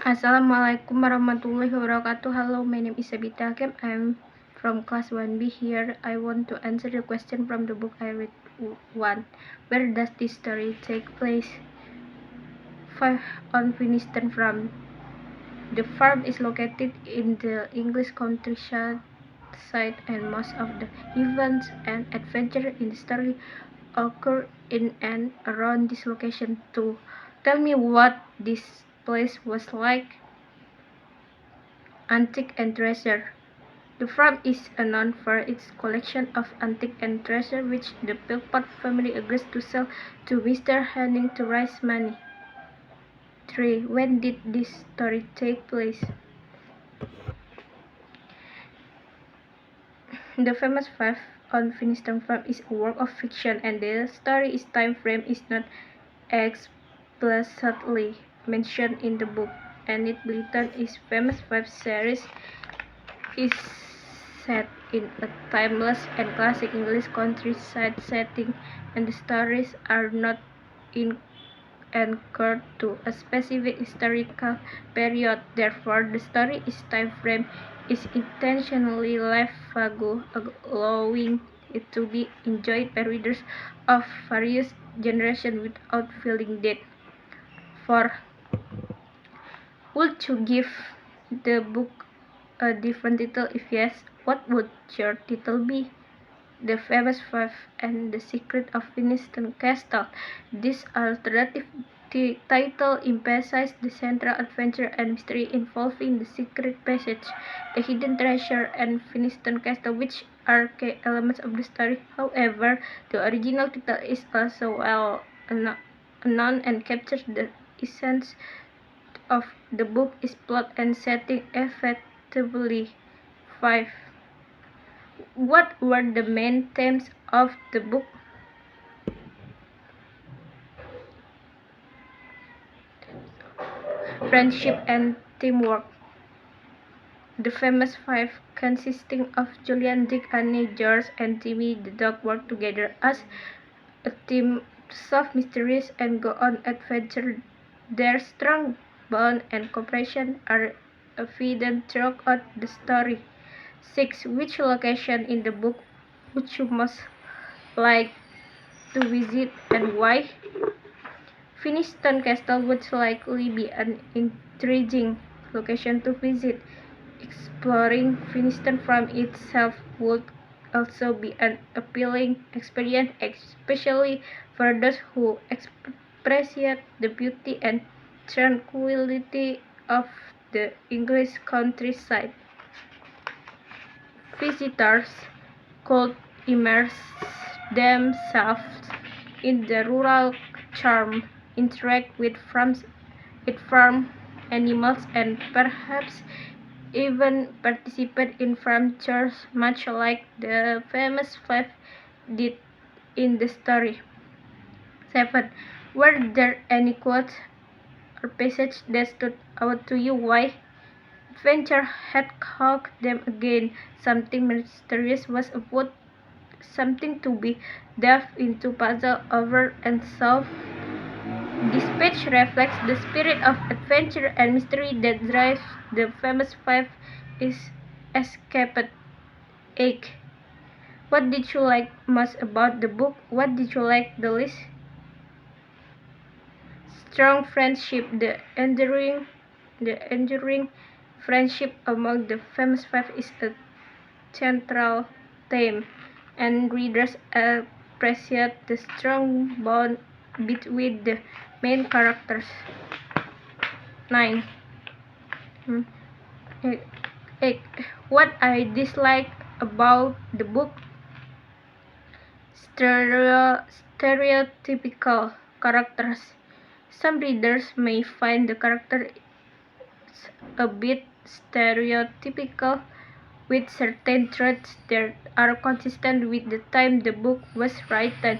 Assalamualaikum warahmatullahi wabarakatuh. Hello, my name is Sabita Hakim. I'm from class 1B. Here I want to answer the question from the book I read. 1. Where does this story take place? 5. On Finiston Farm. The farm is located in the English countryside, and most of the events and adventures in the story occur in and around this location too. Tell me what this place was like. Antique and treasure. The farm is known for its collection of antique and treasure which the Philpott family agrees to sell to Mr. Henning to raise money. 3. When did this story take place? The famous 5 on Finiston Farm is a work of fiction, and the story's time frame is not explicitly mentioned in the book. Enid Blyton is famous 5 series is set in a timeless and classic English countryside setting, and the stories are not anchored to a specific historical period. Therefore, the story's time frame is intentionally left vague, allowing it to be enjoyed by readers of various generations without feeling dated. 4. Would you give the book a different title? If yes, what would your title be? The Famous 5 and The Secret of Finiston Castle. This alternative title emphasizes the central adventure and mystery involving the secret passage, the hidden treasure, and Finiston Castle, which are key elements of the story. However, the original title is also well known and captures the essence of the book, its plot and setting effectively. 5. What were the main themes of the book? Friendship and teamwork. The Famous 5, consisting of Julian, Dick, Annie, George, and Timmy the dog, work together as a team to solve mysteries and go on adventures. Their strong bond and cooperation are evident throughout the story. 6. Which location in the book would you most like to visit and why? Finiston Castle would likely be an intriguing location to visit. Exploring Finiston from itself would also be an appealing experience, especially for those who appreciate the beauty and tranquility of the English countryside. Visitors could immerse themselves in the rural charm, interact with farm animals, and perhaps even participate in farm chores, much like the Famous 5 did in the story. 7. Were there any quotes or passages that stood out to you? Why? Adventure had caught them again. Something mysterious was afoot, something to be delved into, puzzled over, and solved. This page reflects the spirit of adventure and mystery that drives the Famous 5 is escaped. 8. What did you like most about the book? What did you like the least? Strong friendship. The enduring friendship among the Famous 5 is a central theme, and readers appreciate the strong bond between the main characters. 9. 8. What I dislike about the book? Stereotypical characters. Some readers may find the characters a bit stereotypical, with certain traits that are consistent with the time the book was written.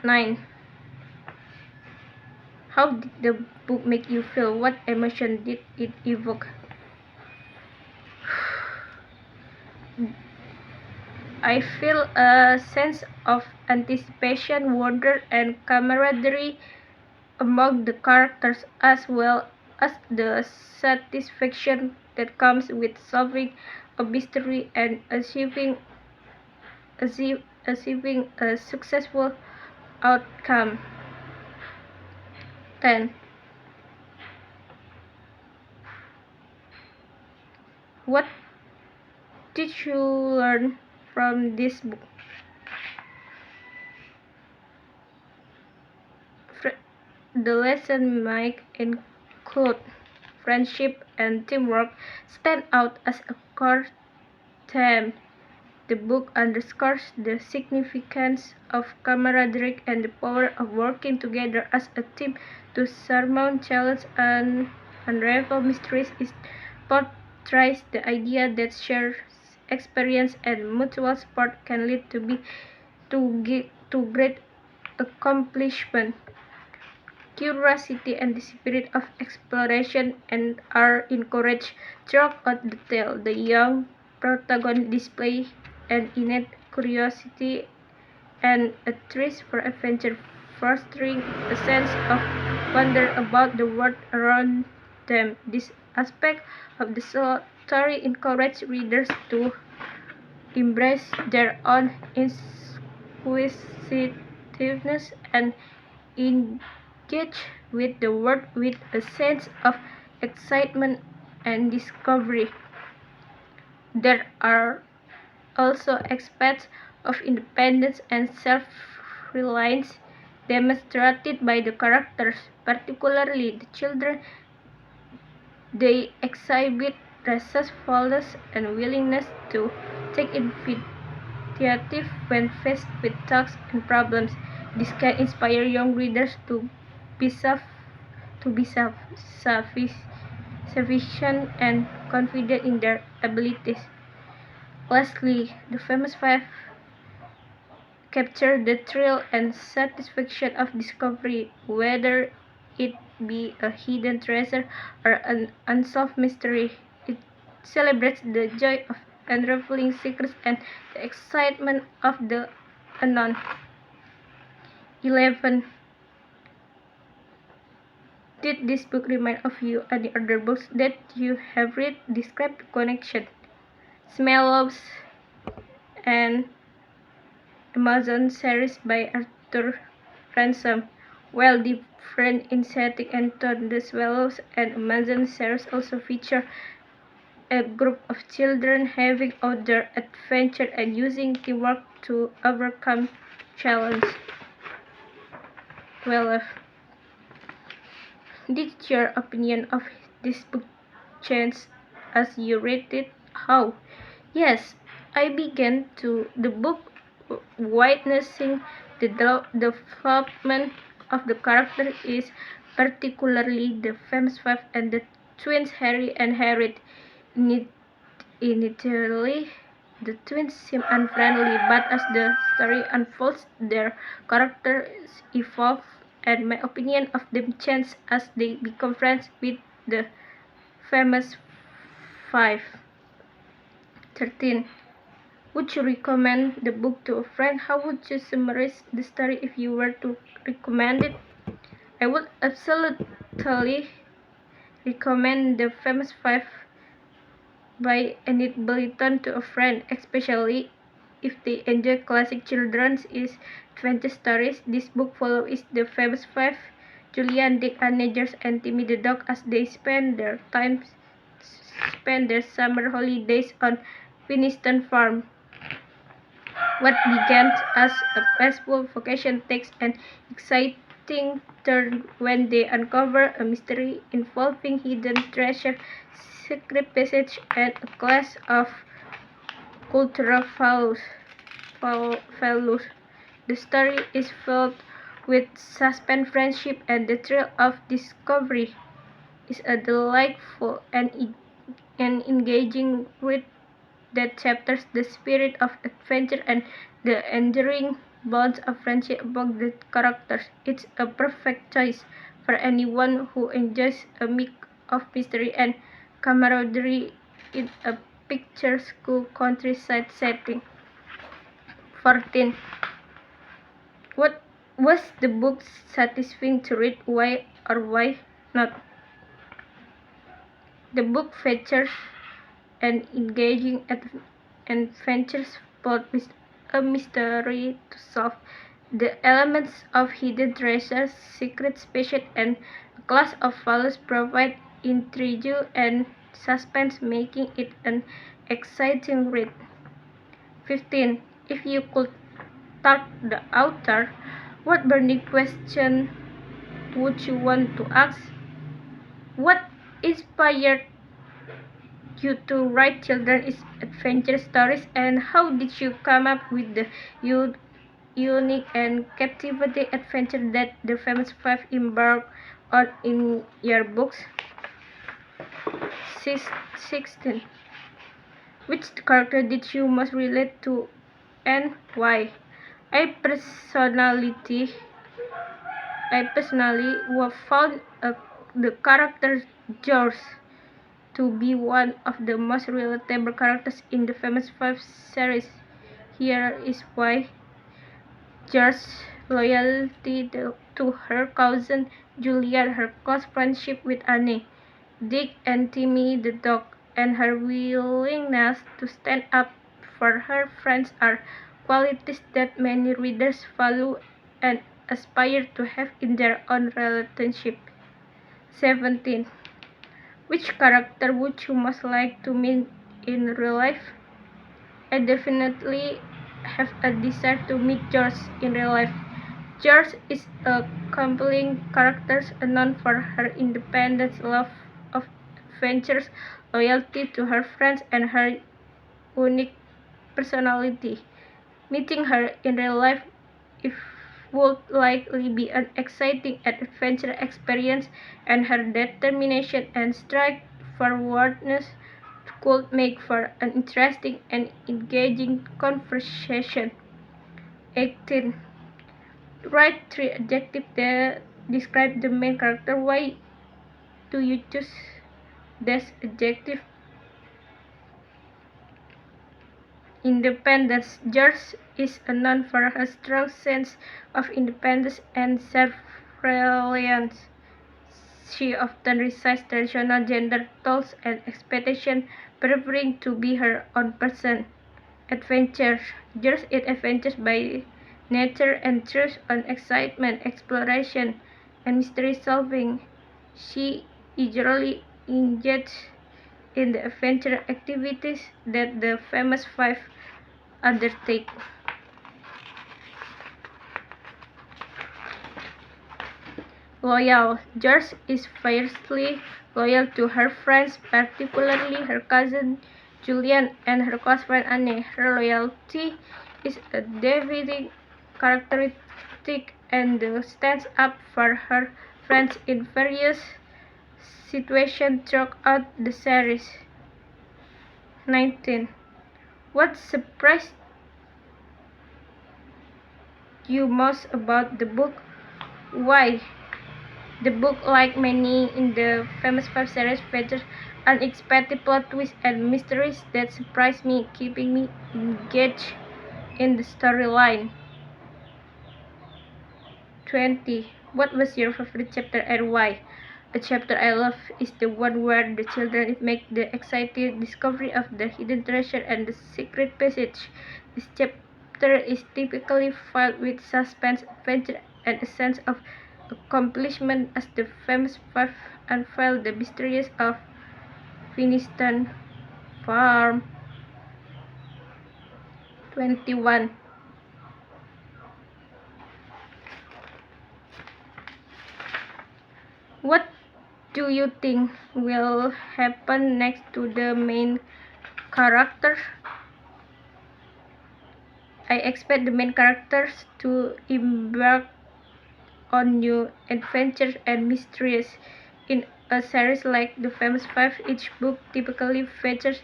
9. How did the book make you feel? What emotion did it evoke? I feel a sense of anticipation, wonder, and camaraderie among the characters, as well us the satisfaction that comes with solving a mystery and achieving a successful outcome. 10. What did you learn from this book? The lesson might include friendship and teamwork stand out as a core theme. The book underscores the significance of camaraderie and the power of working together as a team to surmount challenges and unravel mysteries. It portrays the idea that shared experience and mutual support can lead to great accomplishment. Curiosity and the spirit of exploration and are encouraged throughout the tale. The young protagonist display an innate curiosity and a thirst for adventure, fostering a sense of wonder about the world around them. This aspect of the story encourages readers to embrace their own inquisitiveness and engage with the world with a sense of excitement and discovery. There are also aspects of independence and self-reliance demonstrated by the characters, particularly the children. They exhibit resourcefulness and willingness to take initiative when faced with tasks and problems. This can inspire young readers to be self-sufficient and confident in their abilities. Lastly, the famous five capture the thrill and satisfaction of discovery, whether it be a hidden treasure or an unsolved mystery. It celebrates the joy of unraveling secrets and the excitement of the unknown. 11. Did this book remind of you any other books that you have read? Describe the connection. Smellows and Amazon series by Arthur Ransom. While different in setting and tone, The Swallows and Amazon series also feature a group of children having outdoor adventure and using teamwork to overcome challenges. 12. Did your opinion of this book change as you read it? How? Yes, I began to the book witnessing the development of the character is particularly the famous five and the twins Harry and Harriet. Initially, the twins seem unfriendly, but as the story unfolds, their characters evolve, and my opinion of them changes as they become friends with the famous five. 13. Would you recommend the book to a friend? How would you summarize the story if you were to recommend it? I would absolutely recommend The Famous Five by Enid Blyton to a friend, especially if they enjoy classic children's adventure stories. This book follows the Famous Five, Julian, Dick, Anne, George, and Timmy the dog as they spend their summer holidays on Winston Farm. What began as a peaceful vacation takes an exciting turn when they uncover a mystery involving hidden treasure, secret passage, and a class of ultra values. The story is filled with suspense, friendship, and the thrill of discovery. It's a delightful and engaging read that chapters the spirit of adventure and the enduring bonds of friendship among the characters. It's a perfect choice for anyone who enjoys a mix of mystery and camaraderie in a picturesque countryside setting. 14. What was the book satisfying to read? Why or why not? The book features an engaging adventure plot with a mystery to solve. The elements of hidden treasures, secret species, and a class of values provide intrigue and suspense, making it an exciting read. 15. If you could talk the author, what burning question would you want to ask? What inspired you to write children's adventure stories, and how did you come up with the unique and captivating adventure that the famous five embark on in your books? 16. Which character did you most relate to and why? I personally found the character George to be one of the most relatable characters in the Famous Five series. Here is why. George's loyalty to her cousin Julian, her close friendship with Annie, Dick and Timmy the dog, and her willingness to stand up for her friends are qualities that many readers value and aspire to have in their own relationship. 17. Which character would you most like to meet in real life? I definitely have a desire to meet George in real life. George is a compelling character known for her independence, love of adventures, loyalty to her friends, and her unique personality. Meeting her in real life would likely be an exciting and adventure experience, and her determination and straightforwardness could make for an interesting and engaging conversation. 18. Write 3 adjectives that describe the main character. Why do you choose this adjective? Independence. George is known for her strong sense of independence and self-reliance. She often resists traditional gender roles and expectations, preferring to be her own person. Adventure. George is adventurous by nature and thrives on excitement, exploration, and mystery solving. She eagerly engages in the adventure activities that the famous five undertake. Loyal. George is fiercely loyal to her friends, particularly her cousin Julian and her close friend Anne. Her loyalty is a defining characteristic and stands up for her friends in various situations throughout the series. 19. What surprised you most about the book? Why? The book, like many in the Famous Five series, features unexpected plot twists and mysteries that surprise me, keeping me engaged in the storyline. 20. What was your favorite chapter and why? A chapter I love is the one where the children make the exciting discovery of the hidden treasure and the secret passage. This chapter is typically filled with suspense, adventure, and a sense of accomplishment as the famous five unveil the mysteries of Finiston Farm. 21. What do you think will happen next to the main character? I expect the main characters to embark on new adventures and mysteries. In a series like The Famous Five, each book typically features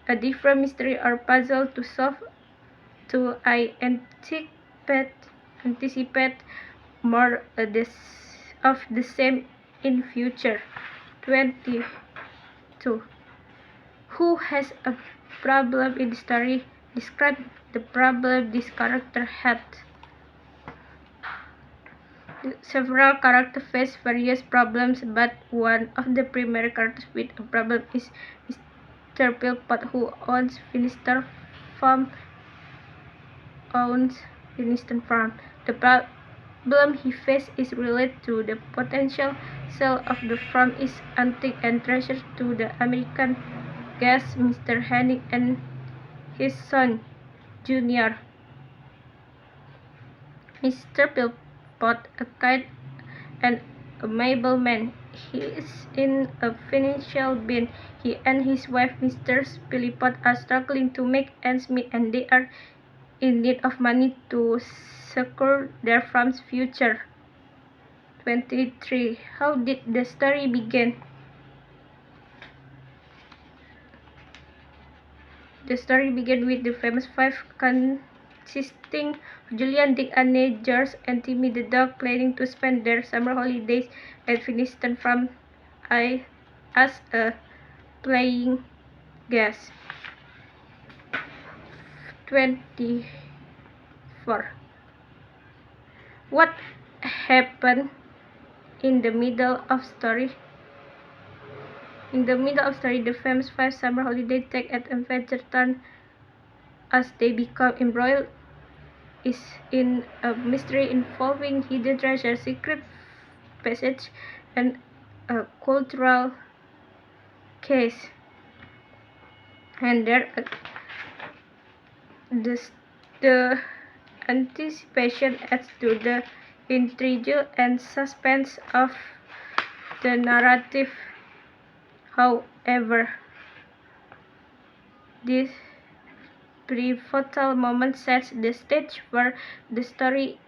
a different mystery or puzzle to solve. So I anticipate more of the same in future. 22. Who has a problem in the story? Describe the problem this character had. Several characters face various problems, but one of the primary characters with a problem is Mr. Philpott, who owns Finiston Farm. The problem he faces is related to the potential sale of the farm's antique and treasures to the American gas Mr. Henning and his son, Junior. Mr. Philpott, a kind and amiable man, he is in a financial bind. He and his wife, Mrs. Philpott, are struggling to make ends meet, and they are in need of money to secure their farm's future. 23. How did the story begin? The story began with the famous five consisting of Julian, Dick, Anne, George, and Timmy the dog planning to spend their summer holidays at Finiston Farm as a playing guest. 24. What happened in the middle of story? In the middle of story, the famous five summer holiday take an adventure turn as they become embroiled is in a mystery involving hidden treasure, secret passage, and a cultural case. And there, the anticipation adds to the intrigue and suspense of the narrative. However, this pivotal moment sets the stage for the story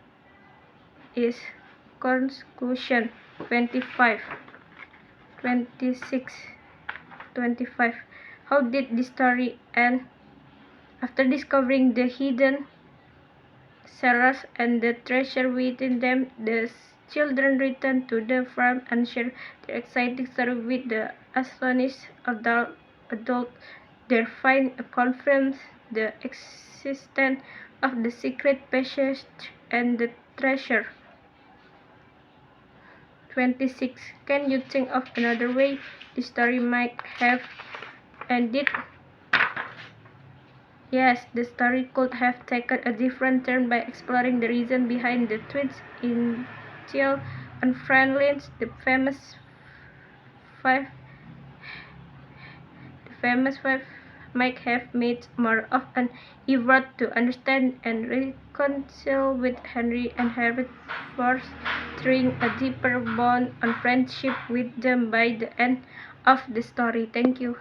is conclusion. 25. 26. 25. How did the story end? After discovering the hidden cellars and the treasure within them, the children return to the farm and share their exciting story with the astonished adult. Their find confirms the existence of the secret passage and the treasure. 26. Can you think of another way the story might have ended? Yes, the story could have taken a different turn by exploring the reason behind the twins' initial unfriendliness. The famous five might have made more of an effort to understand and reconcile with Henry and Harriet, fostering a deeper bond and friendship with them by the end of the story. Thank you.